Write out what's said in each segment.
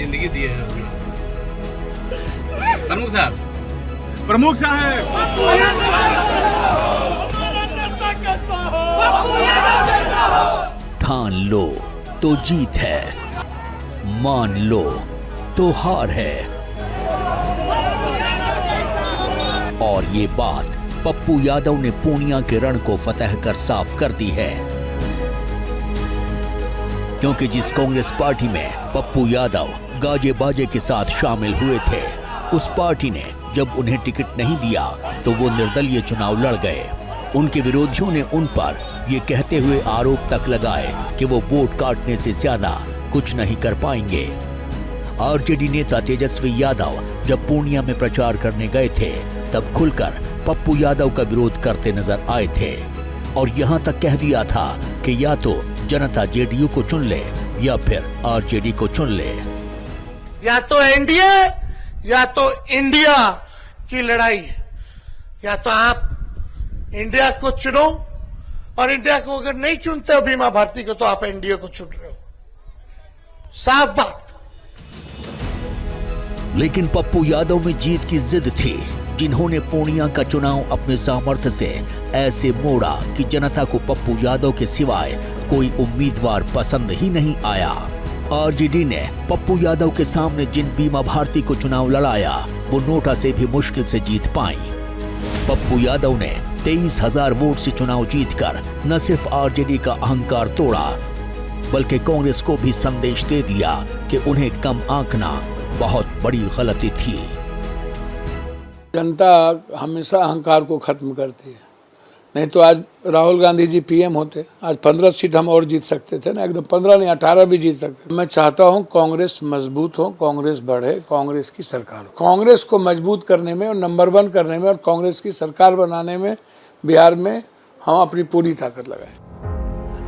जिंदगी दी है प्रमुख साहब। ठान लो तो जीत है, मान लो तो हार है। और ये बात पप्पू यादव ने पूर्णिया के रण को फतह कर साफ कर दी है, क्योंकि जिस कांग्रेस पार्टी में पप्पू यादव गाजे बाजे के साथ शामिल हुए थे, उस पार्टी ने जब उन्हें टिकट नहीं दिया तो वो निर्दलीय चुनाव लड़ गए। उनके विरोधियों ने उन पर ये कहते हुए आरोप तक लगाए कि वो वोट काटने से ज्यादा कुछ नहीं कर पाएंगे। आरजेडी नेता तेजस्वी यादव जब पूर्णिया में प्रचार करने गए थे, तब खुलकर पप्पू यादव का विरोध करते नजर आए थे और यहाँ तक कह दिया था कि या तो जनता जेडीयू को चुन ले या फिर आरजेडी को चुन ले। या तो एनडीए या तो इंडिया की लड़ाई है। या तो आप इंडिया को चुनो, और इंडिया को अगर नहीं चुनते हो बीमा भारती को, तो आप एनडीए को चुन रहे हो। साफ बात। लेकिन पप्पू यादव में जीत की जिद थी, जिन्होंने पूर्णिया का चुनाव अपने सामर्थ्य से ऐसे मोड़ा कि जनता को पप्पू यादव के सिवाय कोई उम्मीदवार पसंद ही नहीं आया। आरजेडी ने पप्पू यादव के सामने जिन बीमा भारती को चुनाव लड़ाया, वो नोटा से भी मुश्किल से जीत पाई। पप्पू यादव ने 23,000 वोट से चुनाव जीतकर न सिर्फ आरजेडी का अहंकार तोड़ा, बल्कि कांग्रेस को भी संदेश दे दिया कि उन्हें कम आंकना बहुत बड़ी गलती थी। जनता हमेशा अहंकार को खत्म करती है, नहीं तो आज राहुल गांधी जी पीएम होते, आज 15 सीट हम और जीत सकते थे ना, एकदम 15 नहीं 18 भी जीत सकते। मैं चाहता हूं कांग्रेस मजबूत हो, कांग्रेस बढ़े, कांग्रेस की सरकार हो। कांग्रेस को मजबूत करने में और नंबर 1 करने में और कांग्रेस की सरकार बनाने में बिहार में हम अपनी पूरी ताकत लगाए।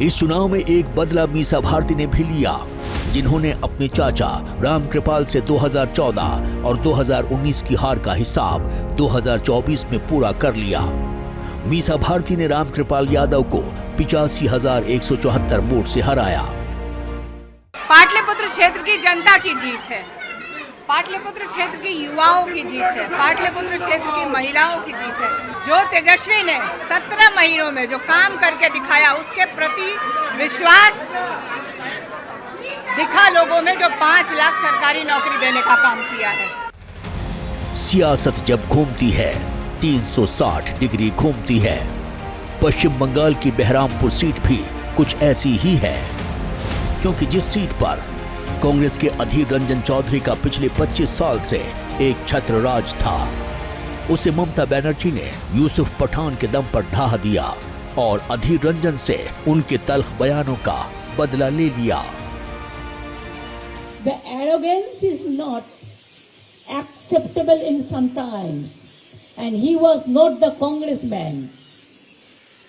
इस चुनाव में एक बदला मीसा भारती ने भी लिया, जिन्होंने अपने चाचा रामकृपाल से 2014 और 2019 की हार का हिसाब 2024 में पूरा कर लिया। मीसा भारती ने रामकृपाल यादव को 85,174 वोट से हराया। पाटलिपुत्र क्षेत्र की जनता की जीत है, पाटलिपुत्र क्षेत्र की युवाओं की जीत है, पाटलिपुत्र क्षेत्र की महिलाओं की जीत है। जो तेजस्वी ने 17 महीनों में जो काम करके दिखाया, उसके प्रति विश्वास दिखा लोगों में, जो 5 लाख सरकारी नौकरी देने का काम किया है। सियासत जब घूमती है 360 डिग्री घूमती है। पश्चिम बंगाल की बहरामपुर सीट भी कुछ ऐसी ही है, क्योंकि जिस सीट पर कांग्रेस के अधीर रंजन चौधरी का पिछले 25 साल से एक छत्र राज था, उसे ममता बनर्जी ने यूसुफ पठान के दम पर ढहा दिया और अधीर रंजन से उनके तल्ख बयानों का बदला ले लिया। The arrogance is not acceptable in some times, and he was not the Congressman.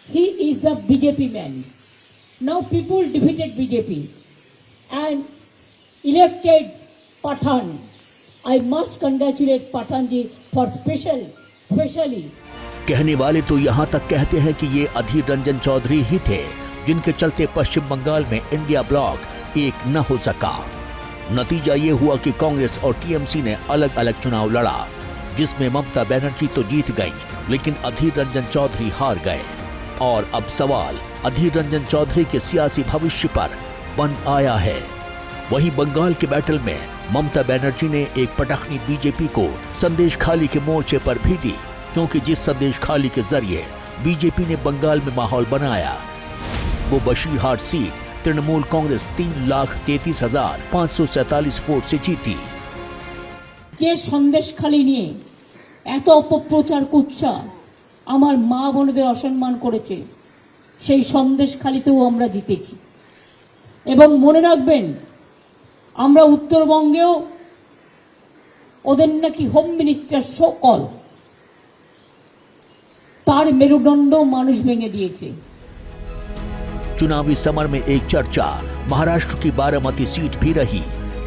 He is the BJP man. Now people defeated BJP and elected Pathan. I must congratulate Pathan ji for specially. कहने वाले तो यहाँ तक कहते हैं कि ये अधीर रंजन चौधरी ही थे जिनके चलते पश्चिम बंगाल में इंडिया ब्लॉक एक न हो सका। नतीजा ये हुआ कि कांग्रेस और टीएमसी ने अलग अलग चुनाव लड़ा, जिसमें ममता बनर्जी तो जीत गई, लेकिन अधीर रंजन चौधरी हार गए। और अब सवाल अधीर रंजन चौधरी के सियासी भविष्य पर बन आया है। वहीं बंगाल के बैटल में ममता बनर्जी ने एक पटखनी बीजेपी को संदेश खाली के मोर्चे पर भी दी, क्योंकि जिस संदेश खाली के जरिए बीजेपी ने बंगाल में माहौल बनाया, वो बशीरहाट सीट तृणमूल कांग्रेस 3,33,547 वोट से जीती। যে সন্দেশখালি নিয়ে এত অপপ্রচার কুৎসা আমার মা বোনদের অসম্মান করেছে, সেই সন্দেশখালিতেও আমরা জিতেছি। এবং মনে রাখবেন, আমরা উত্তরবঙ্গেও ওদের নাকি হোম মিনিস্টার সকল, তার মেরুদণ্ড মানুষ ভেঙে দিয়েছে। चुनावी समर में एक चर्चा महाराष्ट्र की बारामती सीट भी रही,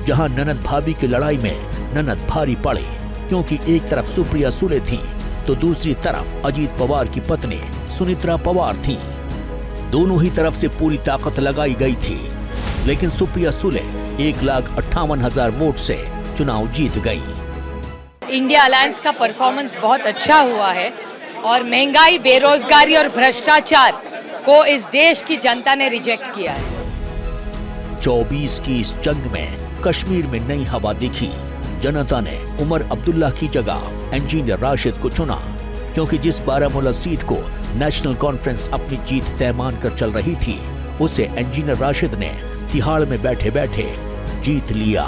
जहां ननद भाभी की लड़ाई में ननद भारी पड़े, क्योंकि एक तरफ सुप्रिया सुले थी तो दूसरी तरफ अजीत पवार की पत्नी सुनित्रा पवार थी। दोनों ही तरफ से पूरी ताकत लगाई गई थी। लेकिन सुप्रिया सुले 1,58,000 वोट से चुनाव जीत गई। इंडिया अलायंस का परफॉर्मेंस बहुत अच्छा हुआ है और महंगाई, बेरोजगारी और भ्रष्टाचार को इस देश की जनता ने रिजेक्ट किया है। 24 की इस जंग में कश्मीर में नई हवा दिखी। जनता ने उमर अब्दुल्ला की जगह इंजीनियर राशिद को चुना, क्योंकि जिस बारामूला सीट को नेशनल कॉन्फ्रेंस अपनी जीत तय मानकर चल रही थी, उसे इंजीनियर राशिद ने तिहाड़ में बैठे बैठे जीत लिया।